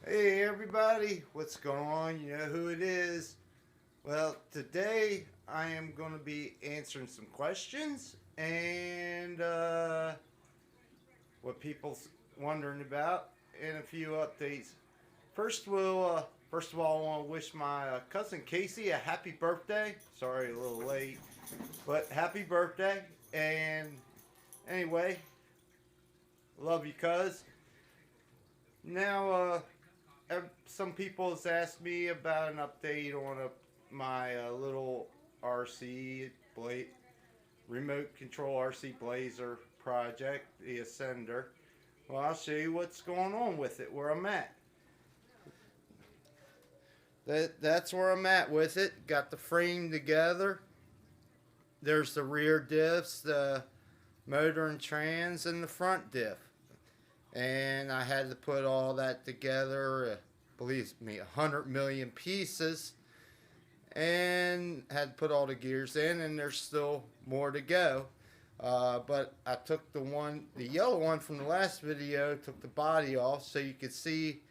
Hey everybody, what's going on? You know who it is. Well, today I am going to be answering some questions and what people's wondering about and a few updates. First of all, I want to wish my cousin Casey a happy birthday. Sorry, a little late, but happy birthday. And anyway, love you, cuz. Now, some people has asked me about an update on my little RC remote control RC Blazer project, the Ascender. Well, I'll show you what's going on with it, where I'm at. That's where I'm at with it. Got the frame together. There's the rear diffs, the motor and trans, and the front diff. And I had to put all that together, believe me, 100 million pieces, and had to put all the gears in, and there's still more to go. But I took the yellow one from the last video, took the body off so you could see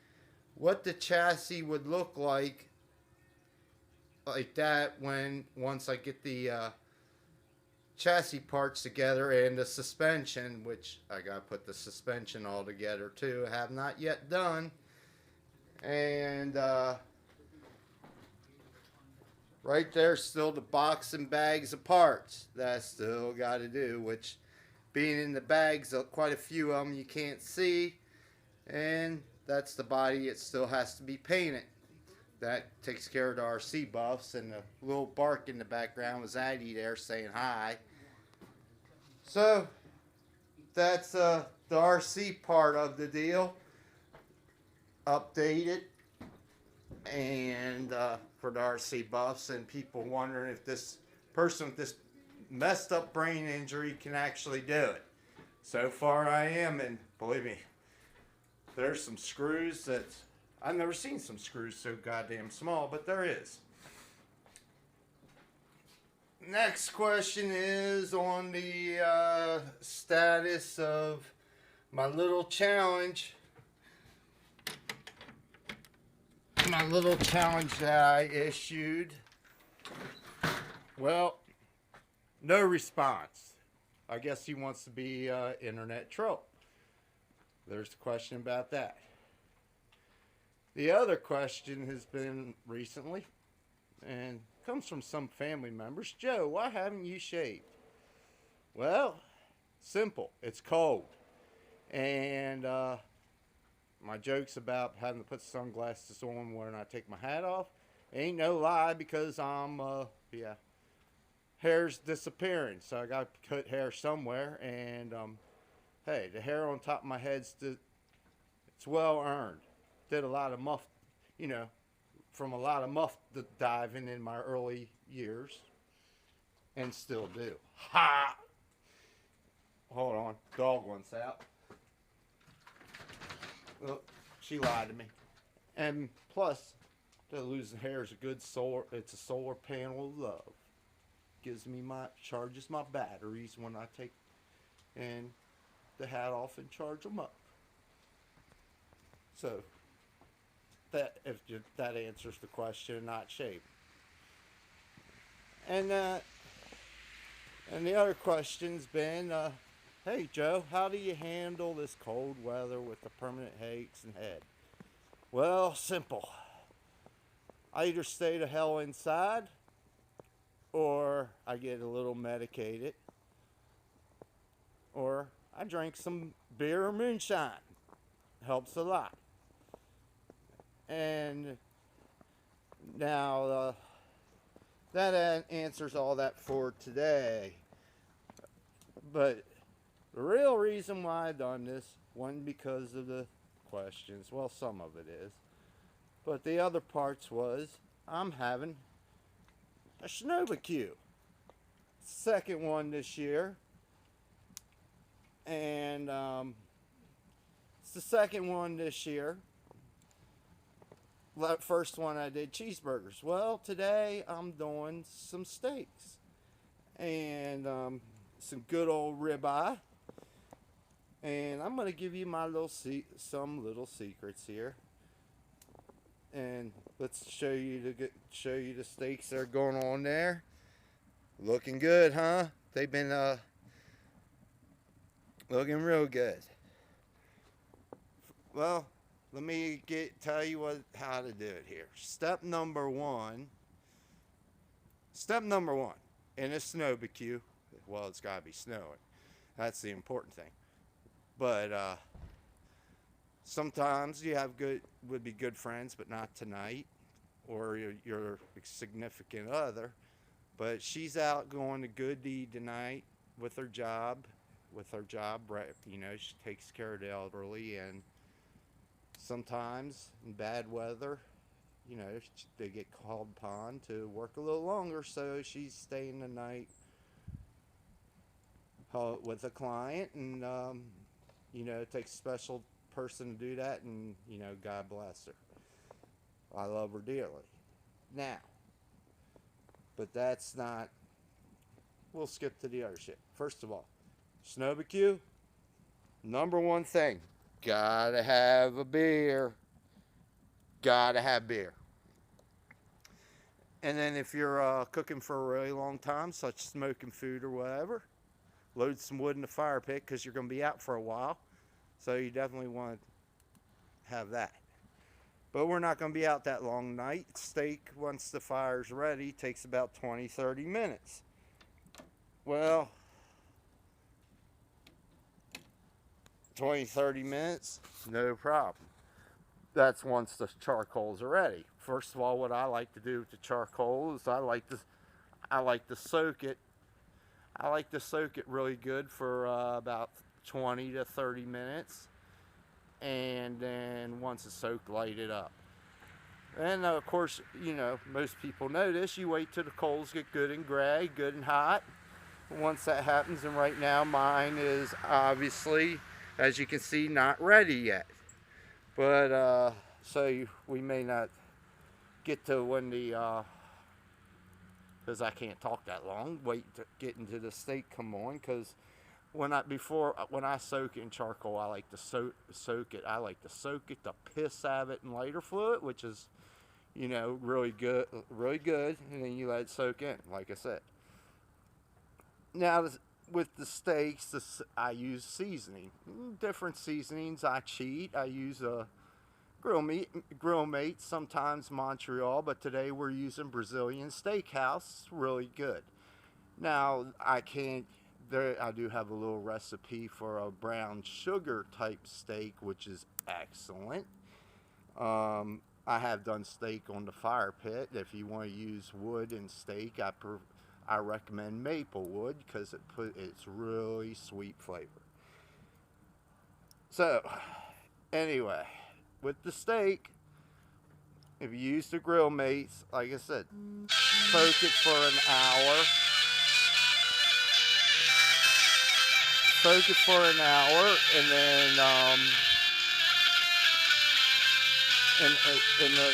what the chassis would look like that once I get the chassis parts together and the suspension, which I gotta put the suspension all together too. I have not yet done. And right there, still the box and bags of parts that I still got to do, which being in the bags, quite a few of them you can't see. And that's the body. It still has to be painted. That takes care of the RC buffs, and the little bark in the background was Addie there saying hi. So that's the RC part of the deal. Updated, and for the RC buffs and people wondering if this person with this messed up brain injury can actually do it. So far I am, and believe me, there's some screws that I've never seen some screws so goddamn small, but there is. Next question is on the status of my little challenge. My little challenge that I issued. Well, no response. I guess he wants to be internet troll. There's the question about that. The other question has been recently, and comes from some family members. Joe, why haven't you shaved? Well, simple. It's cold. And my jokes about having to put sunglasses on when I take my hat off ain't no lie, because I'm, hair's disappearing. So I got to cut hair somewhere. And, hey, the hair on top of my head's, it's well earned. Did a lot of from a lot of muff diving in my early years, and still do. Ha! Hold on, dog wants out. Well, she lied to me. And plus, the losing hair is a good solar. It's a solar panel of love. Charges my batteries when I take and the hat off and charge them up. So that answers the question, not shape. And the other question's been, hey Joe, how do you handle this cold weather with the permanent aches and head? Well, simple. I either stay the hell inside, or I get a little medicated, or I drink some beer or moonshine. Helps a lot. And now that answers all that for today. But the real reason why I done this wasn't because of the questions. Well, some of it is. But the other parts was I'm having a Snowbaque. Second one this year. And it's the second one this year. First one I did cheeseburgers. Well, today I'm doing some steaks and some good old ribeye. And I'm gonna give you my some little secrets here. and let's show you the steaks that are going on there. Looking good, huh? They've been looking real good. Well, let me tell you how to do it here. Step number one. Step number one in a snowbarbecue. Well, it's got to be snowing. That's the important thing. But sometimes you would be good friends, but not tonight, or your significant other. But she's out going to good deed tonight with her job. Right? She takes care of the elderly, and sometimes in bad weather, they get called upon to work a little longer, so she's staying the night with a client, and it takes a special person to do that, and God bless her. I love her dearly. Now, but that's not. We'll skip to the other shit. First of all, snowbarbecue. Number one thing, gotta have a beer. Gotta have beer. And then if you're cooking for a really long time, such as smoking food or whatever, load some wood in the fire pit because you're going to be out for a while. So you definitely want to have that. But we're not going to be out that long night. Steak, once the fire's ready, takes about 20-30 minutes. Well, 20-30 minutes, no problem. That's once the charcoals are ready. First of all, what I like to do with the charcoal is I like to soak it. I like to soak it really good for about 20 to 30 minutes. And then once it's soaked, light it up. And of course, most people know this. You wait till the coals get good and gray, good and hot. Once that happens, and right now mine is obviously, as you can see, not ready yet. But so we may not get to when the because I can't talk that long. Wait to get into the steak come on, because when I soak it in charcoal, I like to soak it. I like to soak it, the piss out of it in lighter fluid, which is really good, and then you let it soak in, like I said. Now with the steaks, I use seasoning, different seasonings. I cheat. I use a grill mate, sometimes Montreal, but today we're using Brazilian Steakhouse. It's really good. Now I do have a little recipe for a brown sugar type steak, which is excellent. I have done steak on the fire pit. If you want to use wood and steak, I recommend maple wood because it's really sweet flavor. So anyway, with the steak, if you use the grill mates, like I said, soak it for an hour. And then in the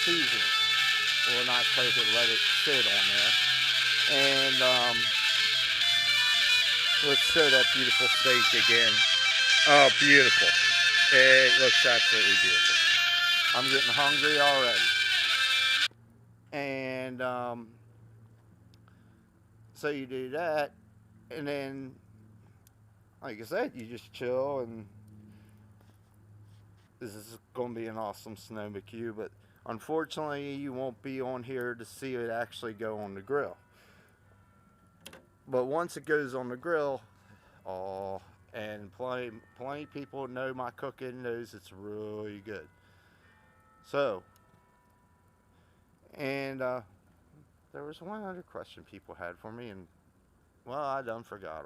seasoning. Well, not soak it, let it sit on there. And let's show that beautiful steak again. Oh, beautiful. It looks absolutely beautiful. I'm getting hungry already. And so you do that, and then, like I said, you just chill, and this is going to be an awesome snowbarbecue, but unfortunately you won't be on here to see it actually go on the grill. But once it goes on the grill, and plenty people know my cooking, knows it's really good. So, and there was one other question people had for me, and well, I done forgot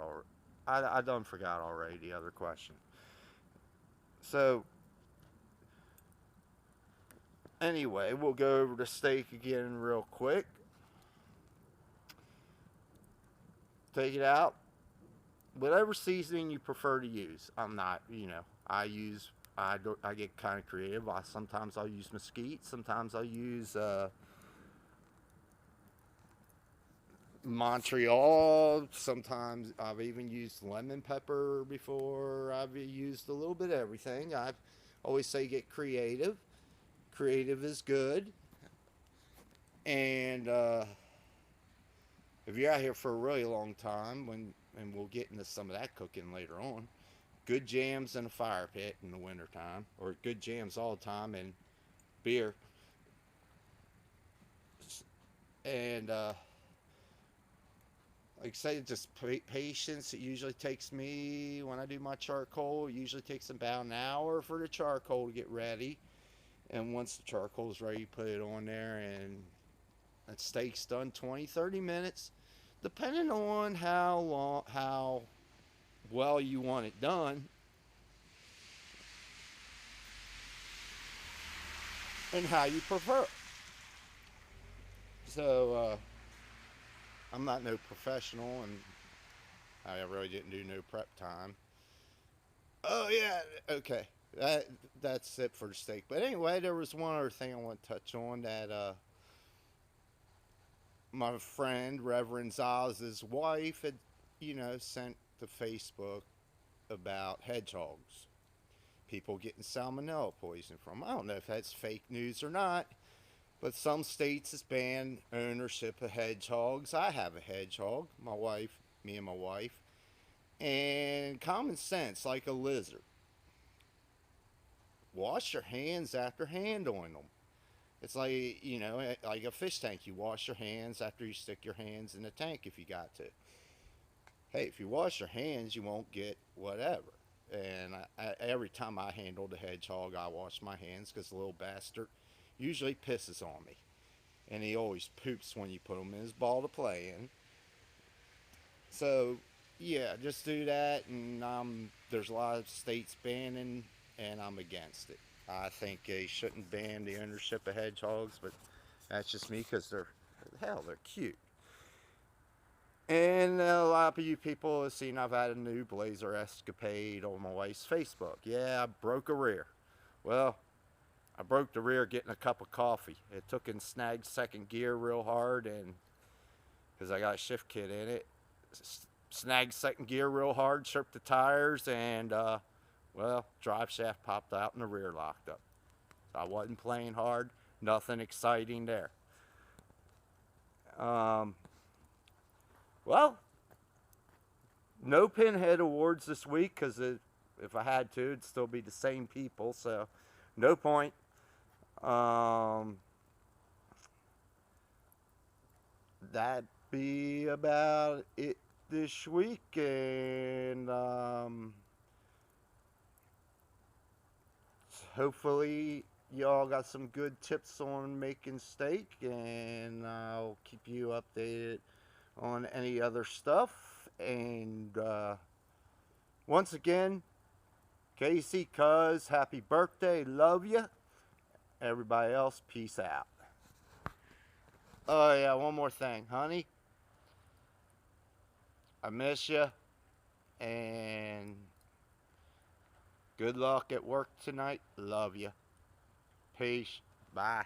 already the other question. So anyway, we'll go over the steak again real quick. Take it out. Whatever seasoning you prefer to use. I'm not, I get kind of creative. Sometimes I'll use mesquite. Sometimes I'll use Montreal. Sometimes I've even used lemon pepper before. I've used a little bit of everything. I always say get creative. Creative is good. And if you're out here for a really long time, and we'll get into some of that cooking later on, good jams in a fire pit in the wintertime, or good jams all the time, and beer. And like I say, just patience. It usually takes me, when I do my charcoal, it usually takes about an hour for the charcoal to get ready. And once the charcoal is ready, you put it on there, and that steak's done 20-30 minutes, depending on how well you want it done, and how you prefer it. So, I'm not no professional, and I really didn't do no prep time. Oh yeah, okay. That's it for the steak. But anyway, there was one other thing I want to touch on that my friend Reverend Zaz's wife had, sent to Facebook about hedgehogs. People getting salmonella poisoning from 'em. I don't know if that's fake news or not, but some states has banned ownership of hedgehogs. I have a hedgehog, me and my wife, and common sense, like a lizard. Wash your hands after handling them. It's like, like a fish tank. You wash your hands after you stick your hands in the tank if you got to. Hey, if you wash your hands, you won't get whatever. And every time I handle the hedgehog, I wash my hands because the little bastard usually pisses on me. And he always poops when you put him in his ball to play in. So, yeah, just do that. And there's a lot of states banning, and I'm against it. I think they shouldn't ban the ownership of hedgehogs, but that's just me because they're cute. And a lot of you people have seen I've had a new blazer escapade on my wife's Facebook. Yeah, I broke a rear. Well, I broke the rear getting a cup of coffee. It took and snagged second gear real hard, and because I got a shift kit in it, snagged second gear real hard, tripped the tires, and drive shaft popped out and the rear locked up. So I wasn't playing hard, nothing exciting there. Well, no Pinhead Awards this week because if I had to, it'd still be the same people, so no point. That'd be about it this week, and hopefully y'all got some good tips on making steak, and I'll keep you updated on any other stuff. And once again, Casey, cuz, happy birthday, love you. Everybody else, peace out. Oh yeah, one more thing, honey, I miss you, and good luck at work tonight. Love you. Peace. Bye.